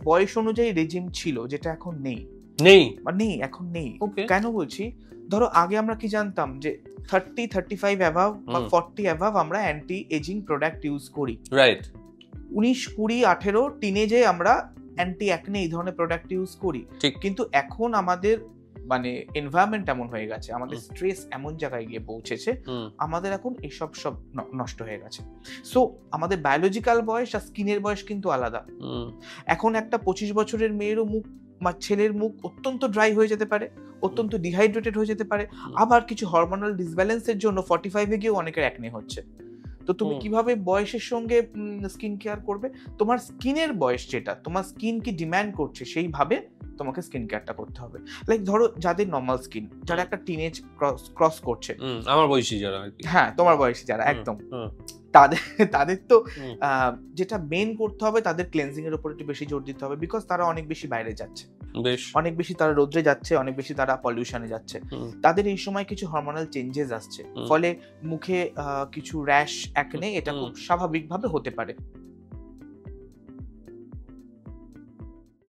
বয়স অনুযায়ী রেজিম ছিল, যেটা এখন নেই। এখন নেই। কেন বলছি, ধরো আগে আমরা কি জানতাম যে 30-35 অ্যাভাব বা 40 অ্যাভাব আমরা অ্যান্টি এজিং প্রোডাক্ট ইউজ করি, রাইট? 19-20-18 টিনেজে আমরা অ্যান্টি অ্যাকনে এই ধরনের প্রোডাক্ট ইউজ করি। কিন্তু এখন আমাদের মানে এনভায়রনমেন্ট এমন হয়ে গেছে, আমাদের স্ট্রেস এমন জায়গায় গিয়ে পৌঁছেছে, আমাদের এখন এসব সব নষ্ট হয়ে গেছে। সো আমাদের বায়োলজিক্যাল বয়স আর স্কিনের বয়স কিন্তু আলাদা। এখন একটা 25 বছরের মেয়েরও মুখ বা ছেলের মুখ অত্যন্ত ড্রাই হয়ে যেতে পারে, অত্যন্ত ডিহাইড্রেটেড হয়ে যেতে পারে। আবার কিছু হরমোনাল ডিসব্যালেন্সের জন্য 45-এ গিয়েও অনেকের অ্যাকনে হচ্ছে। তো তুমি কিভাবে বয়সের সঙ্গে স্কিন কেয়ার করবে? তোমার স্কিনের বয়স যেটা, তোমার স্কিন কি ডিমান্ড করছে সেইভাবে তোমাকে স্কিন কেয়ারটা করতে হবে। লাইক ধরো যাদের নর্মাল স্কিন, যারা একটা টিনেজ ক্রস করছে, আমার বয়সী যারা, হ্যাঁ তোমার বয়সী যারা, একদম তাদের তো যেটা মেন করতে হবে, তাদের ক্লেন্সিং এর উপর একটু বেশি জোর দিতে হবে, বিকজ তারা অনেক বেশি বাইরে যাচ্ছে, অনেক বেশি তারা রোদ্রে যাচ্ছে, অনেক বেশি তারা পলিউশনে যাচ্ছে। তাদের এই সময় কিছু হরমোনাল চেঞ্জেস আসছে, ফলে মুখে কিছু র্যাশ, অ্যাকনে এটা খুব স্বাভাবিকভাবে হতে পারে।